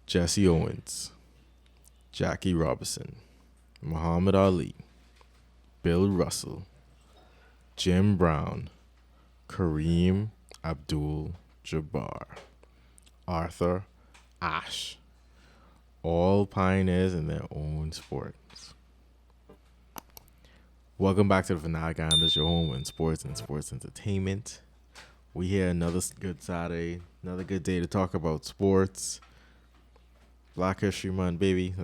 Jesse Owens, Jackie Robinson, Muhammad Ali, Bill Russell, Jim Brown, Kareem Abdul-Jabbar, Arthur Ashe, all pioneers in their own sports. Welcome back to the Fanatic Islanders, your home in sports and sports entertainment. We here another good Saturday, another good day to talk about sports. Black History Month, baby.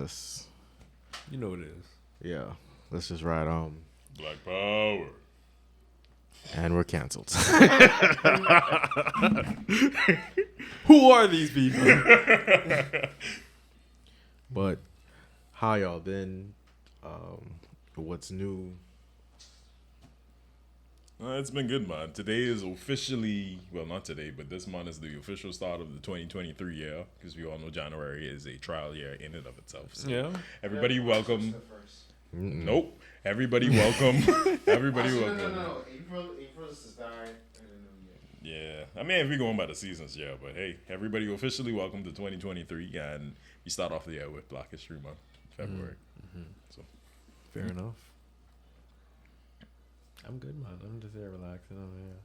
You know what it is. Yeah, let's just ride on. Black Power. And we're canceled. Who are these people? But how y'all been? What's new? It's been good, man. Today is officially, well, not today, but this month is the official start of the 2023 year, because we all know January is a trial year in and of itself. So Yeah. everybody welcome. Nope. Everybody welcome. Everybody welcome. No. April is the start. Yeah. I mean, if we're going by the seasons, yeah. But hey, everybody officially welcome to 2023, and we start off the year with Black History Month, February. So Fair enough. I'm good, man. I'm just here relaxing over here.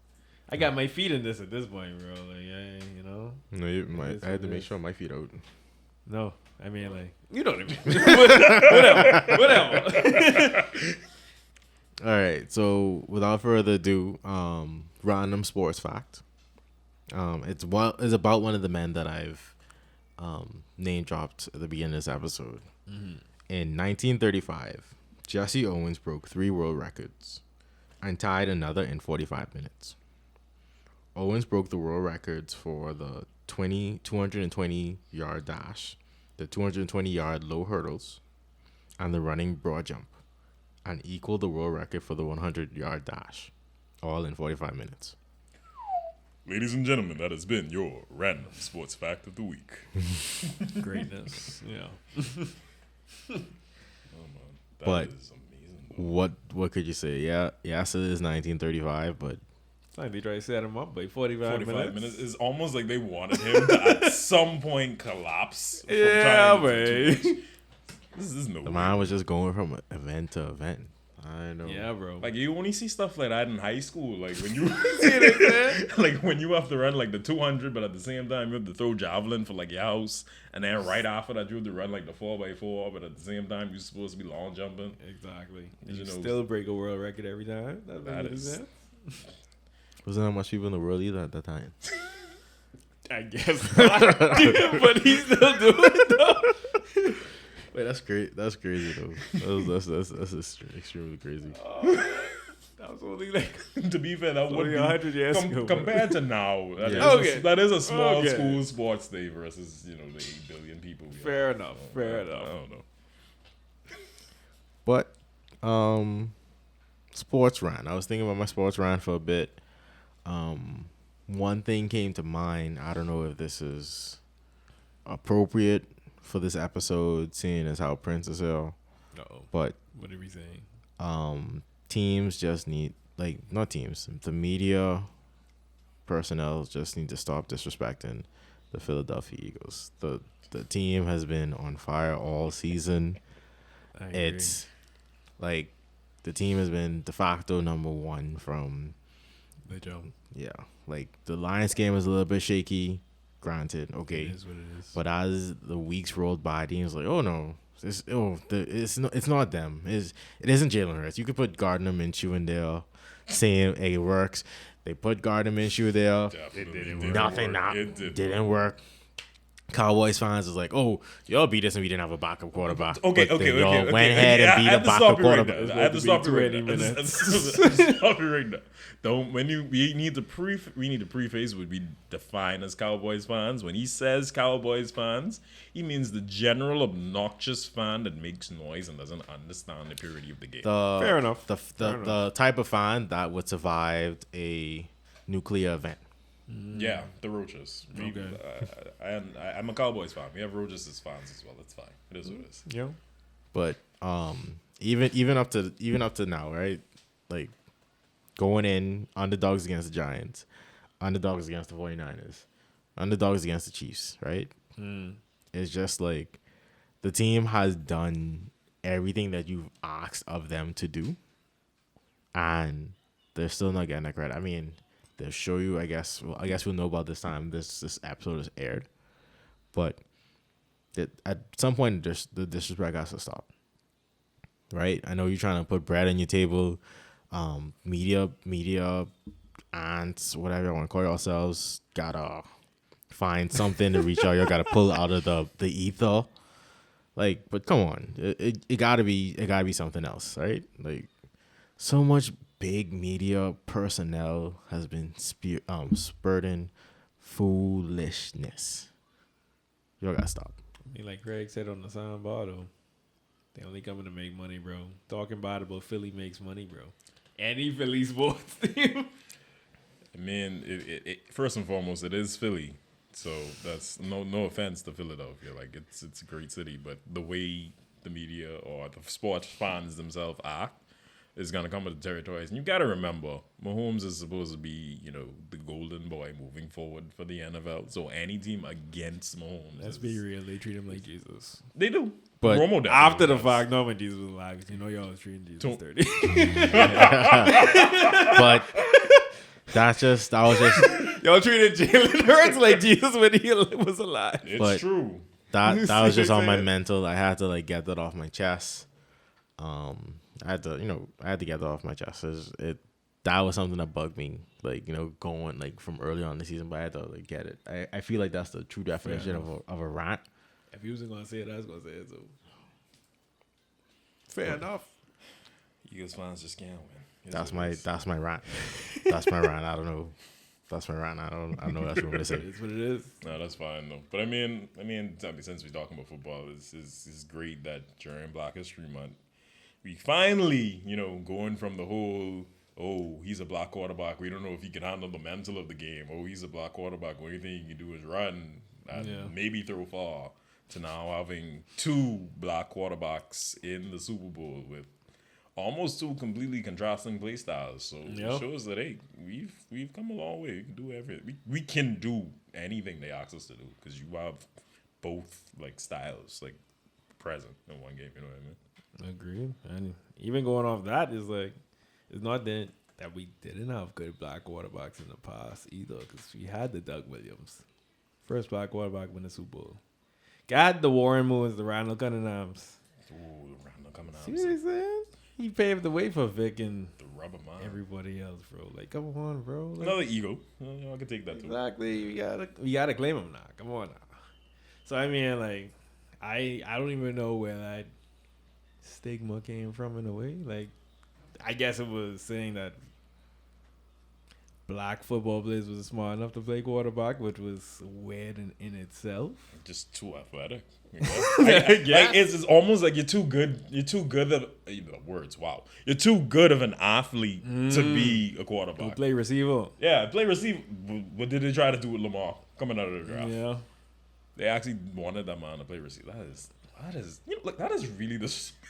I got my feet in this at this point, bro. Like, you know? No, I had to make sure my feet out. No. I mean, like, you know what I mean. Whatever. All right, so without further ado, random sports fact. It's about one of the men that I've name dropped at the beginning of this episode. In 1935, Jesse Owens broke 3 world records and tied another in 45 minutes. Owens broke the world records for the 220-yard dash, the 220-yard low hurdles, and the running broad jump, and equaled the world record for the 100-yard dash, all in 45 minutes. ladies and gentlemen, that has been your random sports fact of the week. Greatness. Yeah. Oh, man. That But- is amazing. What could you say? Yeah, yes, it is 1935, but It's like they try to set him up by 45 minutes. Is almost like they wanted him to at some point collapse. From Yeah, trying to do too man. much. This is no the way. man was just going from event to event. I know. Yeah, bro. Like you only see stuff like that in high school. Like when you See what I'm saying? like when you have to run like the 200, but at the same time you have to throw javelin for like your house, and then right after that you have to run like the 4x4, but at the same time you're supposed to be long jumping. Exactly. You You know- still break a world record every time. That is- Wasn't that much people in the world either at that time. I guess not. But he's still doing it though. Wait, that's great. That's crazy though. That's extremely crazy. That was only like To be fair, that would only be 100 years ago. compared to now. That, Yeah. is Okay. that is a small Okay. school sports day versus the 8 billion people. we Fair have. enough, So, fair I enough. don't know. But sports rant. I was thinking about my sports rant for a bit. One thing came to mind. I don't know if this is appropriate for this episode, seeing as how Prince is ill. Uh-oh. But What are we saying? teams just need, not teams, the media personnel just need to stop disrespecting the Philadelphia Eagles. The team has been on fire all season. I agree. It's like the team has been de facto number 1 from, the jump. yeah, like the Lions game was a little bit shaky, granted, okay. It is what it is. But as the weeks rolled by, teams like, oh no, it's not them. It isn't Jalen Hurts. You could put Gardner Minshew in there, saying hey, it works. They put Gardner Minshew there. Definitely didn't Nothing work. It didn't work. Cowboys fans is like, oh, y'all beat us and we didn't have a backup quarterback. Okay, But then okay. y'all Okay. went ahead Yeah, and beat I a had to backup stop you right quarterback. there. I had to stop you right 20 there. minutes. Stop you right there. Don't we need to preface what we define as Cowboys fans. When he says Cowboys fans, he means the general obnoxious fan that makes noise and doesn't understand the purity of the game. Fair enough. The type of fan that would survive a nuclear event. Yeah, the Roaches. Okay. I'm a Cowboys fan. We have Roaches as fans as well. It's fine. It is what it is. Yeah. But even up to now, right? Like going in underdogs against the Giants, underdogs against the 49ers, underdogs against the Chiefs, right? It's just like the team has done everything that you've asked of them to do, and they're still not getting that credit. I mean, they'll show you. I guess. Well, I guess we'll know about this time this episode is aired, but at some point, the disrespect has to stop. Right? I know you're trying to put bread on your table. Media, ants, whatever you want to call yourselves, gotta find something to reach out. You gotta pull out of the ether. Like, but come on, it gotta be something else, right? Like, so much big media personnel has been spurting foolishness. You gotta stop. I mean, like Greg said on the soundbar, though, they only coming to make money, bro. Talking about it, but Philly makes money, bro. Any Philly sports team. I mean, it first and foremost, it is Philly. So that's no offense to Philadelphia. Like, it's a great city, but the way the media or the sports fans themselves act is going to come with the territories. And you got to remember, Mahomes is supposed to be, the golden boy moving forward for the NFL. So any team against Mahomes. Let's be real. They treat him like Jesus. They do. But Romo after the does. fact, no, when Jesus was alive, y'all was treating Jesus dirty. But that was just Y'all treated Jalen Hurts like Jesus when he was alive. It's true. that You was see just what on I'm my saying? mental. I had to like get that off my chest. I had to get that off my chest. That was something that bugged me, like, going like from early on in the season, but I had to like get it. I feel like that's the true definition of a rant. If he wasn't gonna say it, I was gonna say it. So fair enough. Eagles fans just can't win. That's my rant. That's my rant. I don't know. That's my rant. I don't know what else you want me to say. It's what it is. No, that's fine though. But I mean, since we're talking about football, it's great that during Black History Month, we finally, going from the whole, oh, he's a black quarterback, we don't know if he can handle the mental of the game. Oh, he's a black quarterback, only thing he can do is run and maybe throw far, to now having two black quarterbacks in the Super Bowl with almost two completely contrasting play styles. So it shows that, hey, we've come a long way. We can do everything. We can do anything they ask us to do because you have both like styles like present in one game. You know what I mean? Agreed. And even going off that is like, it's not that we didn't have good black quarterbacks in the past either, because we had the Doug Williams, first black quarterback win the Super Bowl. Got the Warren Moons, the Randall Cunninghams. Ooh, Randall Cunningham. See what I'm saying? He paved the way for Vic and The rubber man. everybody else, bro. Like, come on, bro. Like, Another ego. I can take that too. exactly. We gotta claim him now. Come on now. So I mean, like, I don't even know where that stigma came from in a way. Like, I guess it was saying that black football players was smart enough to play quarterback, which was weird in itself. Just too athletic. Like, it's almost like you're too good. You're too good of words. Wow, you're too good of an athlete to be a Go quarterback. play receiver. Yeah, play receiver. What did they try to do with Lamar coming out of the draft? Yeah. They actually wanted that man to play receiver. That is really disrespectful.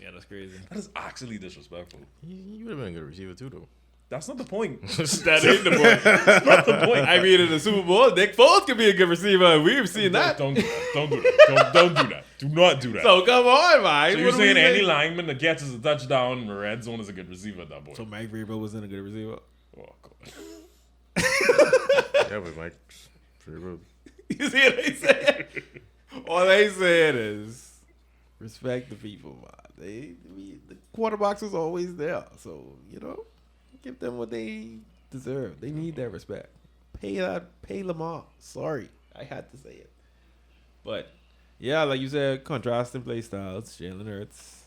Yeah, that's crazy. That is actually disrespectful. You would have been a good receiver too, though. That's not the point. That ain't the point. That's not the point. I mean, in the Super Bowl, Nick Foles could be a good receiver. We've seen that. Don't do that. Don't do that. Don't do that. Do not do that. So come on, man. So you're saying any lineman that catches a touchdown in the red zone is a good receiver at that point? So Mike Vrabel wasn't a good receiver. Oh God. Yeah, but Mike, pretty good. You see what they said? All they said is respect the people, man. The quarterbacks was always there, so give them what they deserve. They need their respect. Pay Lamar. Sorry, I had to say it. But yeah, like you said, contrasting play styles. Jalen Hurts,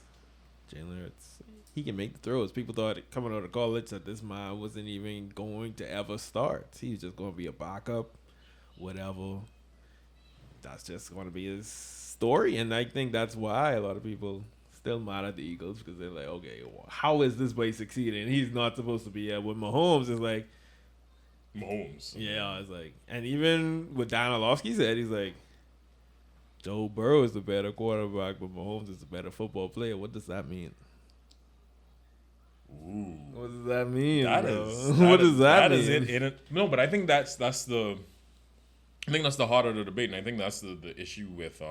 he can make the throws. People thought coming out of college that this man wasn't even going to ever start. He was just going to be a backup, whatever. That's just going to be his story, and I think that's why a lot of people still mad at the Eagles, because they're like, okay, well, how is this boy succeeding? He's not supposed to be here. With Mahomes, it's like, Mahomes. yeah, it's like, and even what Dan Orlovsky said, he's like, Joe Burrow is the better quarterback, but Mahomes is the better football player. What does that mean? Ooh. What does that mean? That bro? is. What does that mean? Is it. No, but I think that's the. I think that's the heart of the debate, and I think that's the issue with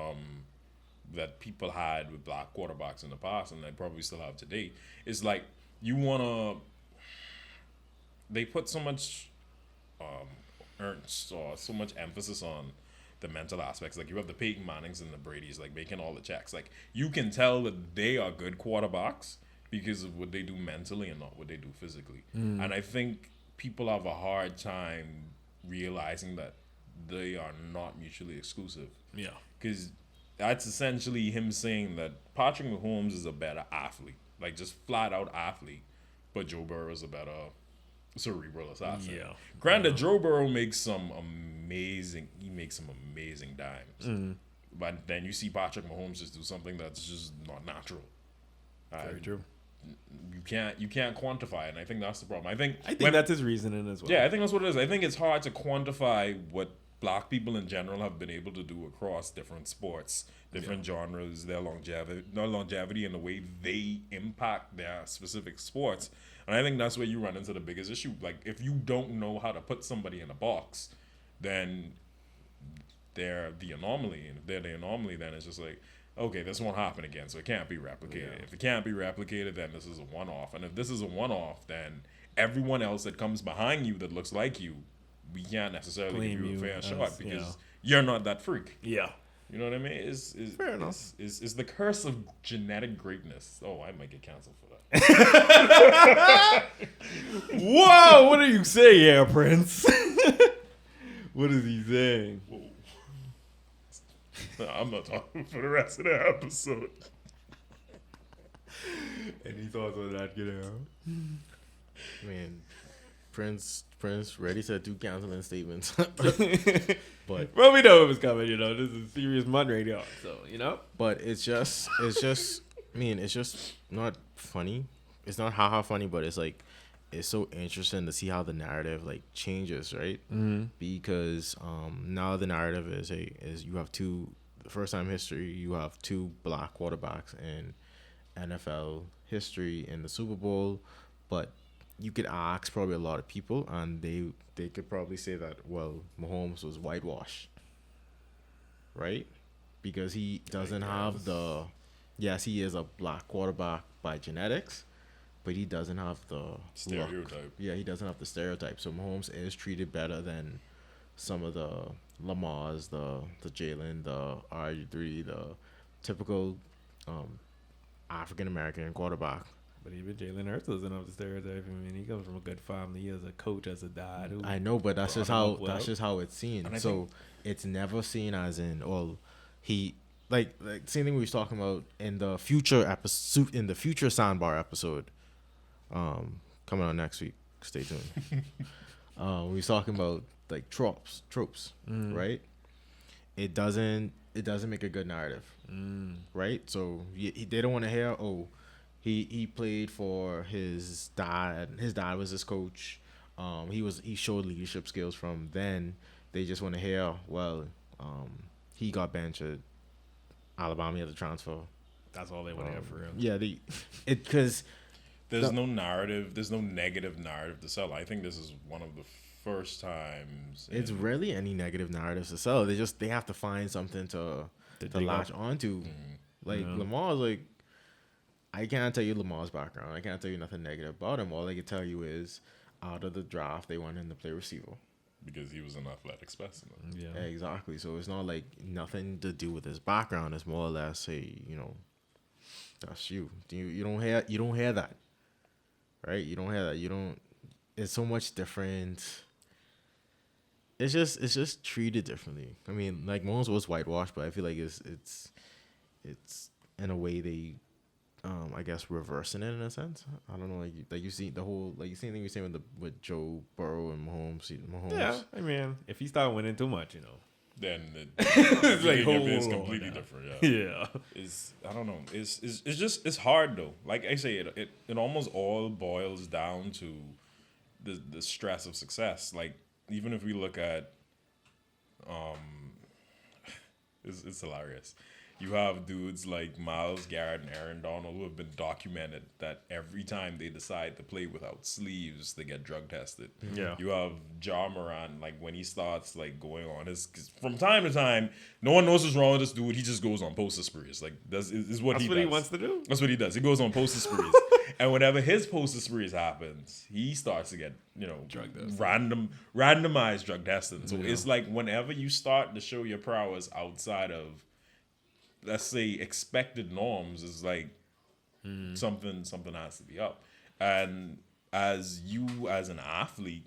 that people had with black quarterbacks in the past, and they probably still have today. Is like you wanna. They put so much earnest or so much emphasis on the mental aspects. Like you have the Peyton Mannings and the Bradys, like making all the checks. Like you can tell that they are good quarterbacks because of what they do mentally and not what they do physically. And I think people have a hard time realizing that they are not mutually exclusive. Yeah. Because that's essentially him saying that Patrick Mahomes is a better athlete, like just flat out athlete, but Joe Burrow is a better cerebral assassin. Yeah. Granted, Joe Burrow makes some amazing dimes. But then you see Patrick Mahomes just do something that's just not natural. Very true. You can't quantify it, and I think that's the problem. I think that's his reasoning as well. yeah, I think that's what it is. I think it's hard to quantify what black people in general have been able to do across different sports, different genres, their longevity, and the way they impact their specific sports. And I think that's where you run into the biggest issue. Like, if you don't know how to put somebody in a box, then they're the anomaly. And if they're the anomaly, then it's just like, okay, this won't happen again, so it can't be replicated. Yeah. If it can't be replicated, then this is a one-off. And if this is a one-off, then everyone else that comes behind you that looks like you, we can't necessarily give you a fair shot because you're not that freak. Yeah. You know what I mean? Is fair enough. Is the curse of genetic greatness. Oh, I might get canceled for that. Whoa, what do you say here, Prince? What is he saying? Whoa. No, I'm not talking for the rest of the episode. Any thoughts on that, I mean, Prince ready to do canceling statements. But well, we know it was coming, this is serious Mud Radio, so but it's just I mean, it's just not funny. It's not haha funny, but it's like it's so interesting to see how the narrative like changes, right? Because now the narrative is you have the first time history, you have two black quarterbacks in NFL history in the Super Bowl, but you could ask probably a lot of people, and they could probably say that, well, Mahomes was whitewashed, right? Because he doesn't have yes, he is a black quarterback by genetics, but he doesn't have the stereotype. Look. Yeah, he doesn't have the stereotype. So Mahomes is treated better than some of the Lamars, the Jalen, the RG3, the typical African American quarterback. But even Jalen Hurts doesn't have the stereotype. I mean, he comes from a good family. He has a coach as a dad. I know, but that's just how it's seen. So it's never seen as in, well, he like same thing we was talking about in the future episode, in the future Soundbar episode, coming out next week. Stay tuned. We was talking about like tropes, right? It doesn't make a good narrative, right? So they don't want to hear, oh, he played for his dad. His dad was his coach. He showed leadership skills from then. They just want to hear, well, he got benched at Alabama. He had to transfer. That's all they want to hear for real. Yeah, because there's no narrative. There's no negative narrative to sell. I think this is one of the first times. It's rarely any negative narratives to sell. They have to find something to latch onto. Like Lamar's like, I can't tell you Lamar's background. I can't tell you nothing negative about him. All I can tell you is out of the draft, they wanted him to play receiver. Because he was an athletic specimen. Yeah, exactly. So it's not like nothing to do with his background. It's more or less, hey, that's you. You don't hear that, right? You don't hear that. You don't. It's so much different. It's just treated differently. I mean, like Mahomes was whitewashed, but I feel like it's in a way they, I guess, reversing it in a sense. I don't know, like you see the whole, like you see anything you're saying with Joe Burrow and Mahomes. Yeah, I mean, if he start winning too much, then it's like it's completely different. Yeah. I don't know. It's just it's hard though. Like I say, it almost all boils down to the stress of success. Like even if we look at, it's hilarious. You have dudes like Miles Garrett and Aaron Donald who have been documented that every time they decide to play without sleeves, they get drug tested. Yeah. You have Ja Morant, like when he starts like going on his, cause from time to time, no one knows what's wrong with this dude. He just goes on poster sprees. Like that's is what That's he what does. he wants to do. That's what he does. He goes on poster sprees, and whenever his poster sprees happens, he starts to get Drug tested. randomized drug testing. So it's like whenever you start to show your prowess outside of, let's say, expected norms, is like something has to be up. And as an athlete,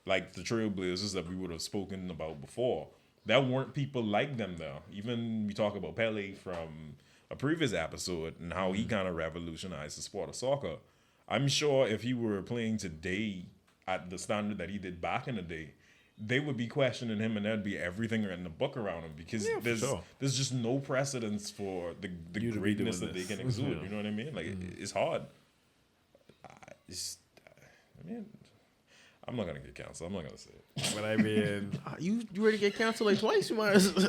like the Trailblazers that we would have spoken about before, there weren't people like them there. Even we talk about Pele from a previous episode and how he kind of revolutionized the sport of soccer. I'm sure if he were playing today at the standard that he did back in the day, they would be questioning him, and there'd be everything in the book around him because there's just no precedence for the greatness that they can exude. You know what I mean? Like it's hard. I'm not gonna get canceled. I'm not gonna say it. But I mean, You ready to get canceled like twice? You might as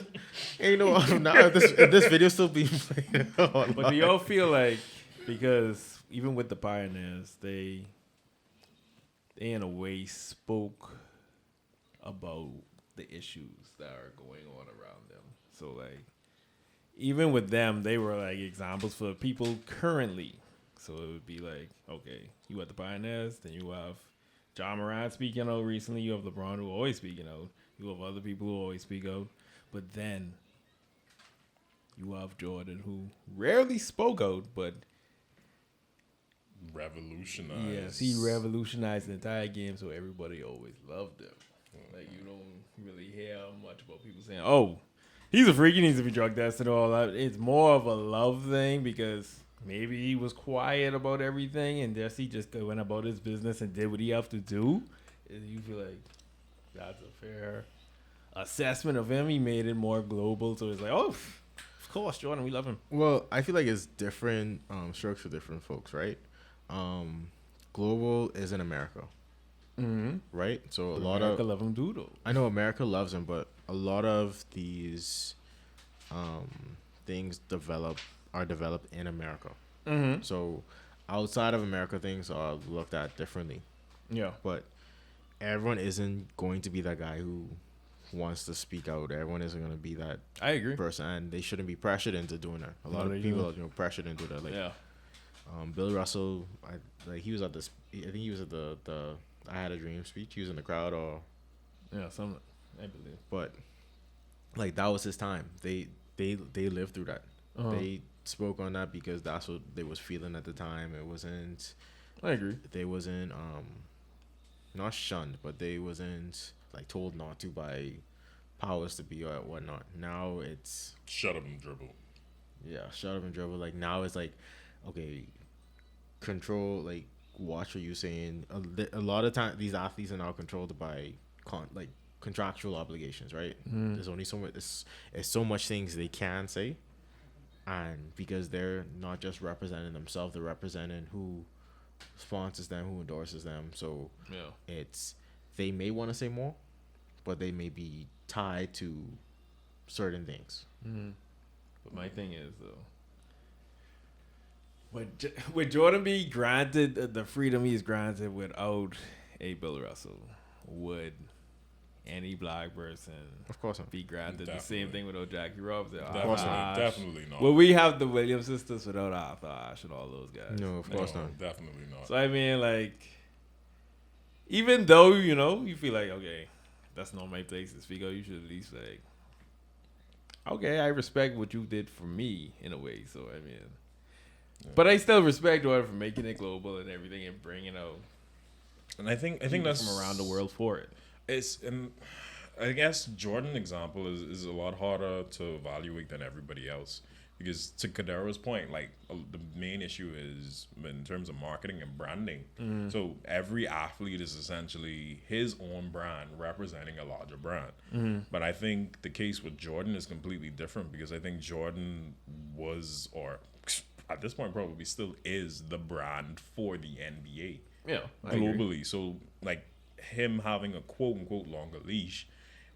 ain't no now. If this video still being played. but do y'all feel like, because even with the Pioneers, they in a way spoke about the issues that are going on around them. So like, even with them, they were like examples for people currently. So it would be like, okay, you have the Pioneers, then you have John Morant speaking out recently. You have LeBron who always speaking out. You have other people who always speak out. But then you have Jordan who rarely spoke out, but Revolutionized. yes, he revolutionized the entire game, so everybody always loved him. Like, you don't really hear much about people saying, "Oh, he's a freak, he needs to be drug tested," or all that. It's more of a love thing because maybe he was quiet about everything, and he just went about his business and did what he had to do. And you feel like that's a fair assessment of him. He made it more global, so it's like, oh, of course, Jordan, we love him. Well, I feel like it's different strokes for different folks, right? Global is in America, right? So a lot America of love him too, though. I know America loves him, but a lot of these things are developed in America. So outside of America, things are looked at differently. Yeah. But everyone isn't going to be that guy who wants to speak out. Everyone isn't going to be that I agree. person, and they shouldn't be pressured into doing that. A lot No, of they people don't. are pressured into that. Like, Yeah. Bill Russell, he was at this. I think he was at the I Had a Dream speech. He was in the crowd, Yeah, some I believe. but like that was his time. They lived through that. They spoke on that because that's what they was feeling at the time. It wasn't. I agree. They wasn't not shunned, but they wasn't like told not to by powers to be or whatnot. Now it's Shut up and dribble. shut up and dribble. Like now it's like, okay, control, like watch what you're saying. A lot of time these athletes are now controlled by contractual obligations, right? There's only so much. It's so much things they can say, and because they're not just representing themselves, they're representing who sponsors them, who endorses them. So it's they may want to say more, but they may be tied to certain things. But my thing is though, would Jordan be granted the freedom he's granted without a Bill Russell? Would any black person, Of course not. be granted the Definitely. same thing without Jackie Robinson? Definitely not. Will we have the Williams sisters without Arthur Ashe and all those guys? No, of course No, not. definitely not. So I mean, like, even though you feel like, okay, that's not my place to speak out, you should at least be like, okay, I respect what you did for me in a way. So I mean, but I still respect Jordan for making it global and everything and bringing out And I think people that's from around the world for it. and I guess Jordan example is a lot harder to evaluate than everybody else because to Kadero's point, like the main issue is in terms of marketing and branding. So every athlete is essentially his own brand representing a larger brand. But I think the case with Jordan is completely different because I think Jordan was, or at this point probably still is, the brand for the NBA. Yeah, Globally. So like him having a quote unquote longer leash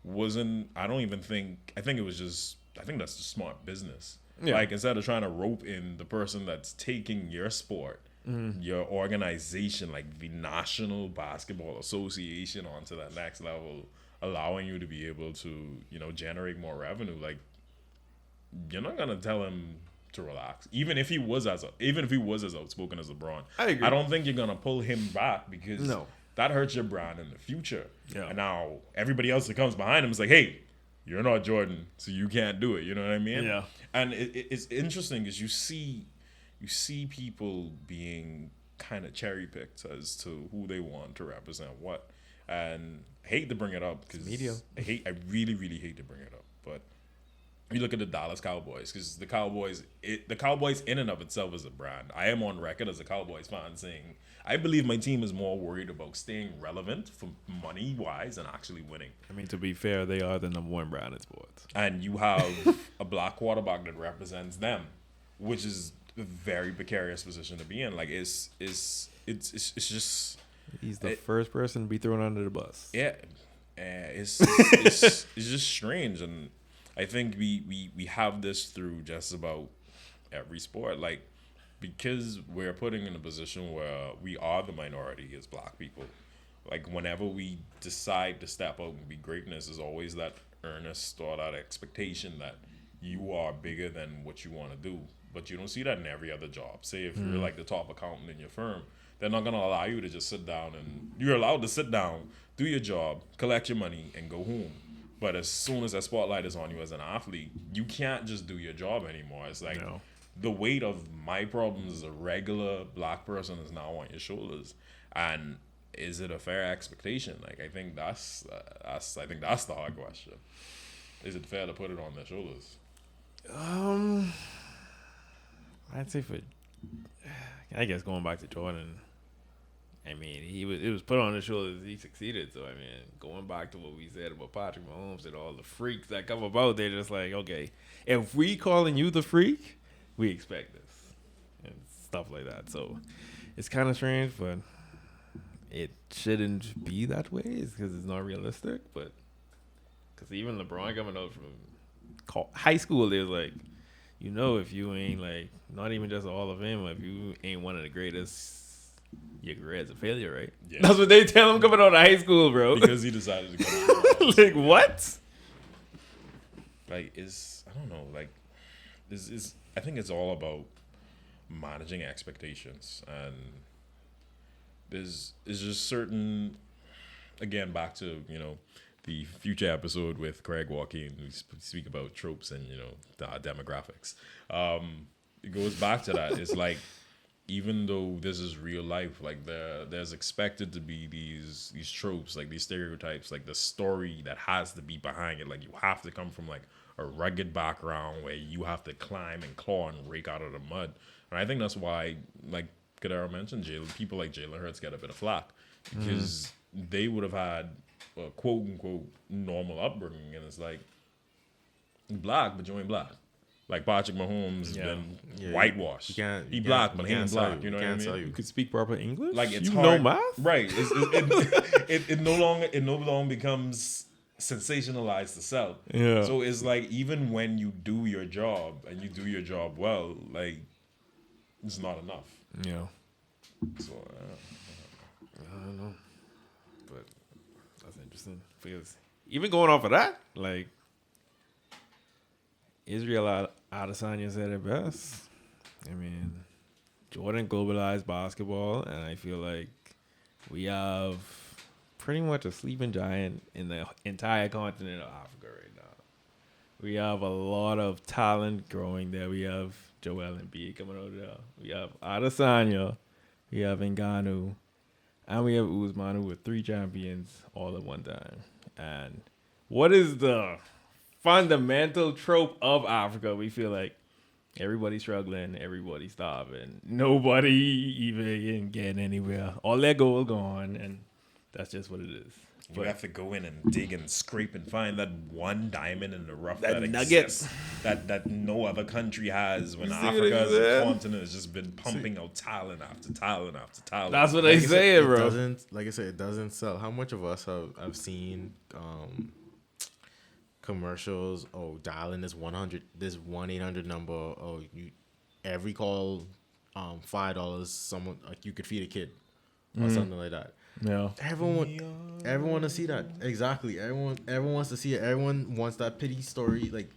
wasn't, I think it was just, I think that's just smart business. Yeah. Like, instead of trying to rope in the person that's taking your sport, your organization, like the National Basketball Association, onto that next level, allowing you to be able to, generate more revenue. Like, you're not gonna tell him to relax, even if he was as outspoken as LeBron. I agree. I don't think you're gonna pull him back, because that hurts your brand in the future. Yeah. And now everybody else that comes behind him is like, hey, you're not Jordan, so you can't do it. You know what I mean? Yeah. And it's interesting because you see people being kind of cherry picked as to who they want to represent what. And I hate to bring it up because I really, really hate to bring it up, but you look at the Dallas Cowboys, because the Cowboys in and of itself is a brand. I am on record as a Cowboys fan saying I believe my team is more worried about staying relevant for money wise and actually winning. I mean, to be fair, they are the number one brand in sports. And you have a black quarterback that represents them, which is a very precarious position to be in. Like, it's just, He's the first person to be thrown under the bus. yeah, it's just strange. And I think we have this through just about every sport, like, because we're putting in a position where we are the minority as black people. Like, whenever we decide to step out and be greatness, is always that earnest or that expectation that you are bigger than what you want to do. But you don't see that in every other job. Say if you're like the top accountant in your firm, they're not going to allow you to just sit down, and you're allowed to sit down, do your job, collect your money, and go home. But as soon as that spotlight is on you as an athlete, you can't just do your job anymore. It's like the weight of my problems as a regular black person is now on your shoulders. And is it a fair expectation? Like, I think that's the hard question. Is it fair to put it on their shoulders? I'd say I guess going back to Jordan, I mean, it was put on his shoulders. He succeeded. So, I mean, going back to what we said about Patrick Mahomes and all the freaks that come about, they're just like, okay, if we calling you the freak, we expect this and stuff like that. So, it's kind of strange, but it shouldn't be that way because it's not realistic. But because even LeBron coming out from high school, there's like, if you ain't like not even just a Hall of Fame, if you ain't one of the greatest, your career is a failure, right? Yeah. That's what they tell him coming out of high school, bro. Because he decided to go. Like, what? Like, I don't know. Like, I think it's all about managing expectations, and there's just certain, again, back to the future episode with Craig Joaquin, we speak about tropes and demographics. It goes back to that. It's like, even though this is real life, like there's expected to be these tropes, like these stereotypes, like the story that has to be behind it. Like, you have to come from like a rugged background where you have to climb and claw and rake out of the mud. And I think that's why, like Kadero mentioned, people like Jalen Hurts get a bit of flack, because they would have had a quote unquote normal upbringing, and it's like, black, but you ain't black. Like, Patrick Mahomes has been whitewashed. He black, but he ain't black. You know what I mean? You could speak proper English. Like, it's you hard. know math, right? It no longer becomes sensationalized to sell. Yeah. So it's like, even when you do your job and you do your job well, like, it's not enough. Yeah. So I don't know, but that's interesting because even going off of that, like, Israel Adesanya said it best. I mean, Jordan globalized basketball, and I feel like we have pretty much a sleeping giant in the entire continent of Africa right now. We have a lot of talent growing there. We have Joel Embiid coming over there. We have Adesanya. We have Ngannou. And we have Usman, who were 3 champions all at one time. And what is the fundamental trope of Africa? We feel like everybody's struggling, everybody's starving, nobody even getting anywhere. All their gold gone, and that's just what it is. you have to go in and dig and scrape and find that one diamond in the rough that nugget exists, that no other country has, when Africa as a continent has just been pumping out talent after talent after talent. That's what they say, bro. Like I said, it doesn't sell. How much of us have seen commercials. Oh, dialing this 1-800 number. Oh, you every call, $5. Someone like you could feed a kid or something like that. Yeah. Everyone to see that. Exactly. Everyone wants to see it. Everyone wants that pity story. Like,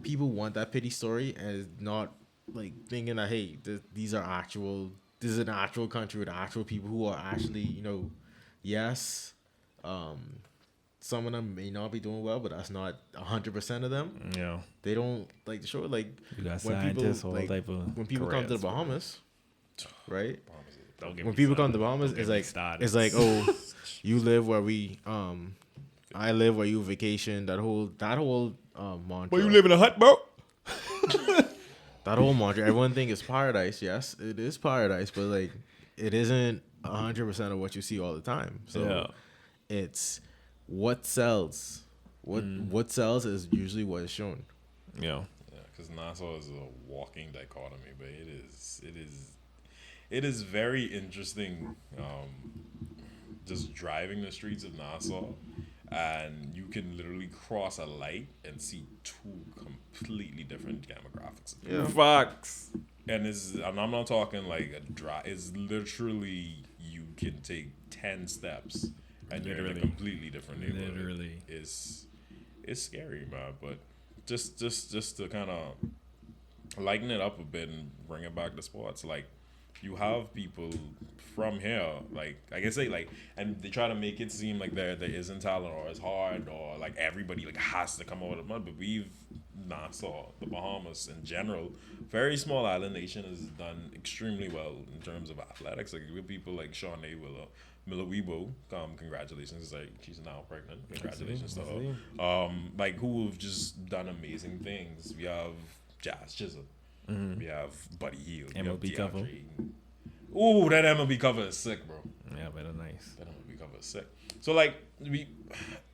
people want that pity story, and it's not like thinking that, hey, this is an actual country with actual people who are actually, yes, some of them may not be doing well, but that's not 100% of them. Yeah. They don't like to show it. Like, You got when scientists, people all like type of when people come to the careers. Bahamas, right? Don't get When me people started. come to Bahamas, Don't it's get me like started. it's like, oh, you live where we I live where you vacation. That whole mantra. But you live in a hut, bro? That whole mantra. Everyone think it's paradise. Yes, it is paradise, but like it isn't 100% of what you see all the time. So it's what sells. What sells is usually what is shown. Yeah. Yeah, because Nassau is a walking dichotomy, but it is very interesting. Just driving the streets of Nassau, and you can literally cross a light and see two completely different demographics. Yeah. Fox. And I'm not talking like a drive. It's literally you can take 10 steps and you're in a Literally. completely different neighborhood. Literally. It's scary, man. But just to kind of lighten it up a bit and bring it back to sports, like you have people from here, like I guess and they try to make it seem like there isn't talent or it's hard or like everybody like has to come out of the mud. But Nassau, the Bahamas in general, very small island nation, has done extremely well in terms of athletics. Like with people like Shawnee Miller Weibo, congratulations! Like she's now pregnant. Congratulations to her. Like who have just done amazing things. We have Jazz Chisholm. We have Buddy Hield. We have MLB cover. DeAndre. Ooh, that MLB cover is sick, bro. Yeah, but nice. That MLB cover is sick. So like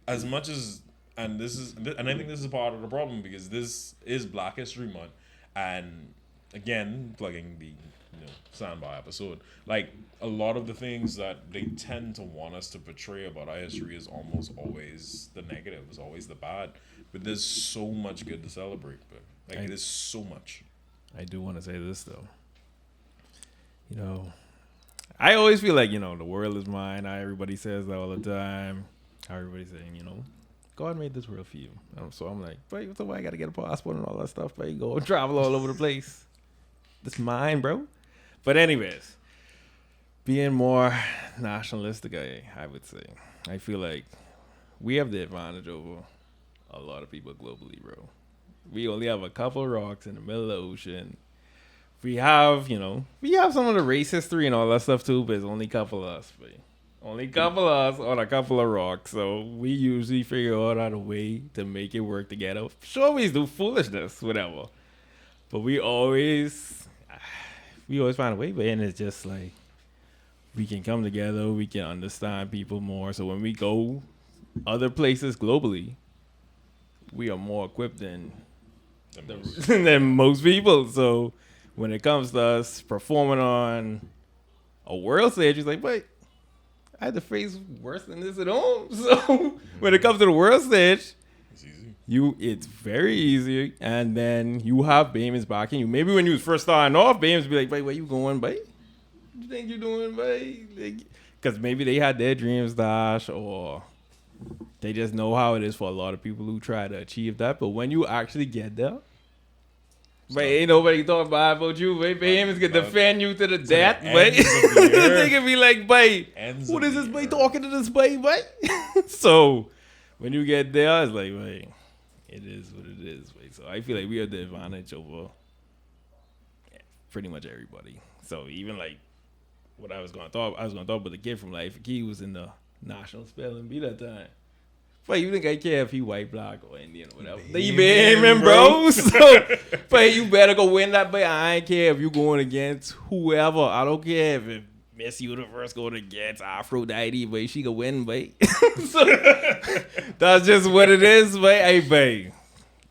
as much as, and I think this is part of the problem because this is Black History Month, and again plugging the Sandbar episode, like a lot of the things that they tend to want us to portray about our history is almost always the negative, is always the bad. But there's so much good to celebrate, but like there's so much. I do want to say this though. I always feel like, the world is mine. Everybody says that all the time. Everybody's saying, God made this world for you. So I'm like, wait, so why I got to get a passport and all that stuff? But you go travel all over the place. This mine, bro. But anyways, being more nationalistic, I would say. I feel like we have the advantage over a lot of people globally, bro. We only have a couple rocks in the middle of the ocean. We have, we have some of the race history and all that stuff too, but it's only a couple of us, babe. Only a couple of us on a couple of rocks. So we usually figure out a way to make it work together. Sure, we do foolishness, whatever. But we always find a way, but it's just like we can come together, we can understand people more. So when we go other places globally, we are more equipped than most people. So when it comes to us performing on a world stage, it's like, wait, I had to face worse than this at home. So when it comes to the world stage, It's easy. It's very easy. And then you have Baymans backing you. Maybe when you was first starting off, Baymans be like, wait, where you going, babe? What you think you're doing, babe? Because maybe they had their dreams dashed, or they just know how it is for a lot of people who try to achieve that. But when you actually get there, but ain't nobody talking about you, babe. Baymans can defend you to the death, babe. They can be like, babe, what is this babe talking to this babe, babe? So when you get there, it's like, wait, it is what it is, babe. So I feel like we have the advantage over pretty much everybody. So even like what I was going to talk about the kid from Life of Key was in the national spelling bee that time. But you think I care if he white, black, or Indian or whatever? They Bayman, bro. So, but you better go win that. But I ain't care if you going against whoever. I don't care if it Miss Universe going against Aphrodite, but she can win, but so, that's just what it is, but hey, babe.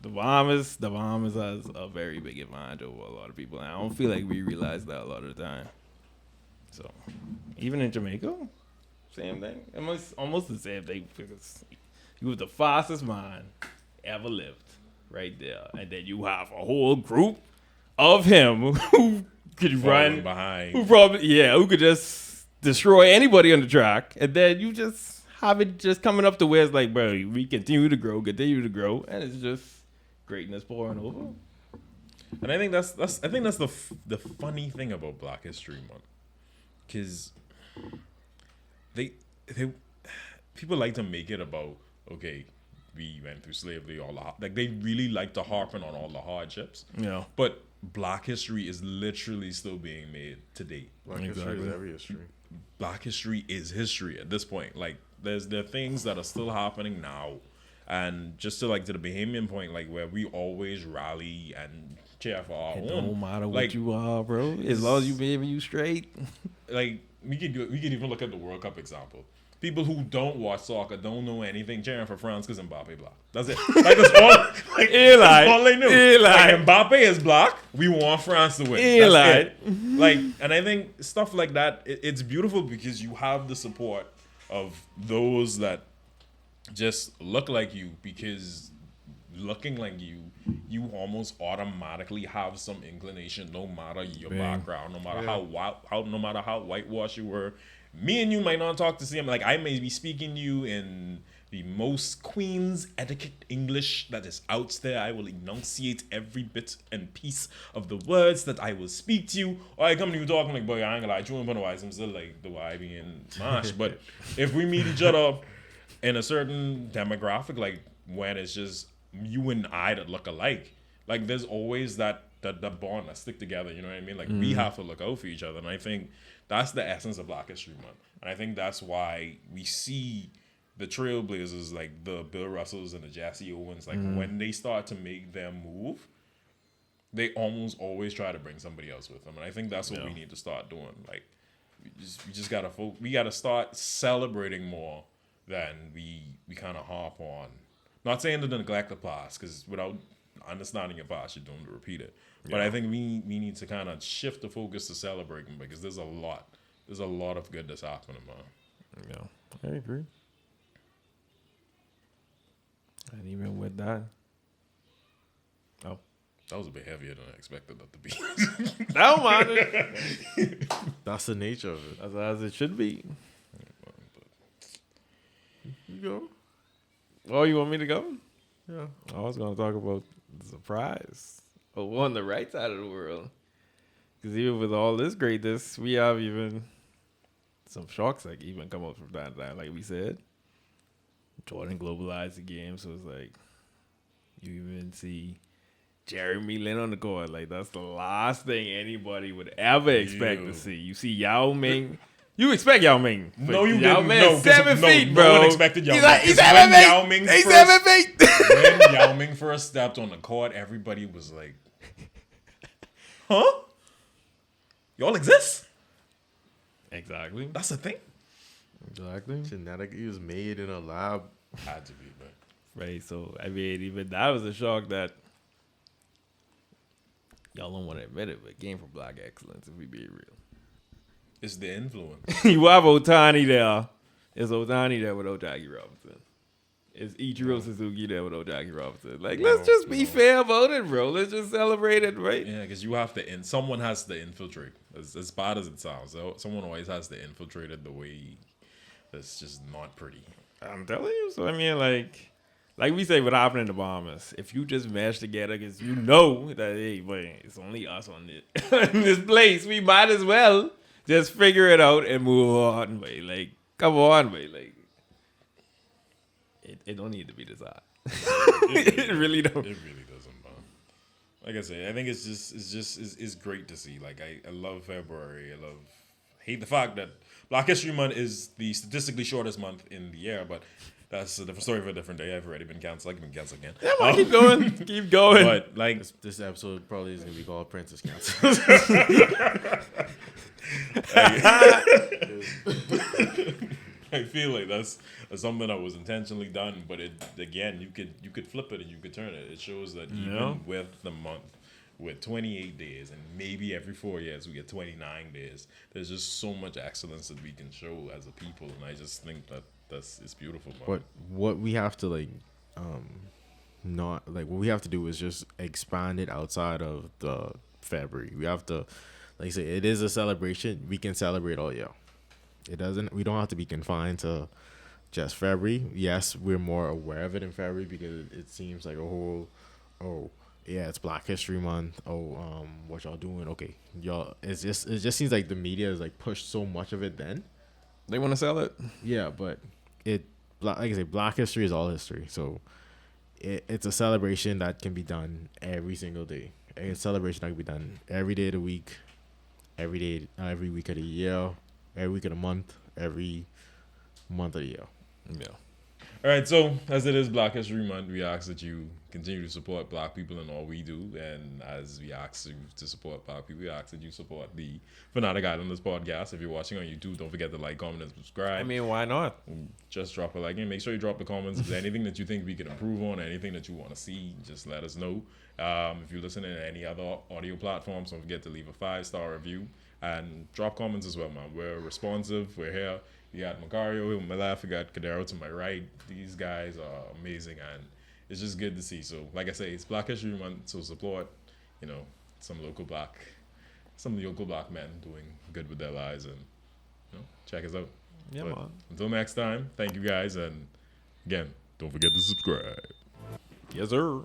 The Bahamas has a very big advantage over a lot of people. And I don't feel like we realize that a lot of the time. So, even in Jamaica, same thing. Almost the same thing because you was the fastest mind ever lived, right there. And then you have a whole group of him who could Falling run behind. who could just destroy anybody on the track. And then you just have it just coming up to where it's like, bro, we continue to grow, and it's just greatness pouring over. And I think that's the funny thing about Black History Month, because they people like to make it about, okay, we went through slavery, like they really like to harping on all the hardships. Yeah. But Black history is literally still being made today. Black history is every history. Black history is history at this point. Like there are things that are still happening now, and just to the Bahamian point, like where we always rally and cheer for our It own. don't matter what Like, you are, bro. As long as you baby, you straight. like we could even look at the World Cup example. People who don't watch soccer, don't know anything, cheering for France because Mbappe black. That's it. Like that's all. Like, that's all they knew. Like Mbappe is black. We want France to win. That's it. Like, and I think stuff like that, it's beautiful because you have the support of those that just look like you, because looking like you almost automatically have some inclination, no matter your background, no matter no matter how whitewashed you were. Me and you might not talk the same. Like I may be speaking to you in the most Queen's etiquette English that is out there. I will enunciate every bit and piece of the words that I will speak to you. Or I come to you talking like, boy, I ain't gonna lie, you ain't wise. I'm still like the way I be in Mosh. But if we meet each other in a certain demographic, like when it's just you and I that look alike, like there's always that bond that stick together. You know what I mean? Like we have to look out for each other, and I think that's the essence of Black History Month. And I think that's why we see the Trailblazers, like the Bill Russells and the Jesse Owens, like when they start to make their move, they almost always try to bring somebody else with them. And I think that's what we need to start doing. Like we just gotta start celebrating more than we kind of harp on. Not saying to neglect the past, because without understanding your past, you're doomed to repeat it. But I think we need to kind of shift the focus to celebrating, because there's a lot of good that's happening, man. Yeah, I agree. And even with that, That was a bit heavier than I expected that to be. don't mind it. That's the nature of it. That's as it should be. You go. Oh, you want me to go? Yeah. I was going to talk about the surprise over on the right side of the world. Because even with all this greatness, we have even some shocks that even come up from time to time, like we said. Jordan globalized the game, so it's like you even see Jeremy Lin on the court. Like that's the last thing anybody would ever expect to see. You see Yao Ming. You expect Yao Ming. No, you Yao didn't. Ming's No, 7 feet, bro. No one expected Yao Ming. He's 7 feet. Yao Ming He's first, 7 feet. when Yao Ming first stepped on the court, everybody was like, huh? Y'all exist? Exactly. That's a thing? Exactly. Genetically was made in a lab. Had to be, man. Right, so I mean, even that was a shock that y'all don't want to admit it, but it came from Black excellence, if we be real. It's the influence. You have Otani there. Is Otani there without Jackie Robinson? Is Ichiro Suzuki there without Jackie Robinson? Like, let's just be fair about it, bro. Let's just celebrate it, right? Yeah, because you have to, someone has to infiltrate. As bad as it sounds, someone always has to infiltrate it the way that's just not pretty. I'm telling you. So, I mean, like we say what happened in the Bombers. If you just mesh together, because you know that, hey, boy, it's only us on in this place. We might as well just figure it out and move on, boy. Like, come on, boy. Like, it don't need to be this hard. It really don't. It really doesn't, man. Like I say, I think it's great to see. Like I love February. Hate the fact that Black History Month is the statistically shortest month in the year, but that's a different story for a different day. I've already been canceled. I can be canceled again. Yeah, keep going. Keep going. But like This episode probably is gonna be called Princess Council. I feel like that's something that was intentionally done, but it again, you could flip it and you could turn it. It shows that even with the month, with 28 days, and maybe every 4 years we get 29 days, there's just so much excellence that we can show as a people, and I just think that it's beautiful. Man. But what we have to not like what we have to do is just expand it outside of the February. We have to, like I say, it is a celebration. We can celebrate all year. It doesn't. We don't have to be confined to just February. Yes, we're more aware of it in February because it seems like a whole, oh yeah, it's Black History Month. Oh, what y'all doing? Okay, y'all. It just seems like the media is like pushed so much of it then. They want to sell it. Yeah, but like I say, Black history is all history. So it's a celebration that can be done every single day. It's a celebration that can be done every day of the week, every week of the year, every week of the month, every month of the year. Yeah. All right, so as it is Black History Month, we ask that you continue to support Black people in all we do. And as we ask you to support Black people, we ask that you support the Fanatic Islanders podcast. If you're watching on YouTube, don't forget to like, comment, and subscribe. I mean, why not? Just drop a like and make sure you drop the comments. If there's anything that you think we can improve on, anything that you want to see, just let us know. If you're listening to any other audio platforms, don't forget to leave a 5-star review and drop comments as well, man. We're responsive. We're here. We got Macario on my left. We got Cadero to my right. These guys are amazing, and it's just good to see. So, like I say, it's Black History Month, so support, some local black men doing good with their lives, and check us out. Yeah, But man. until next time, thank you guys, and again, don't forget to subscribe. Yes, sir.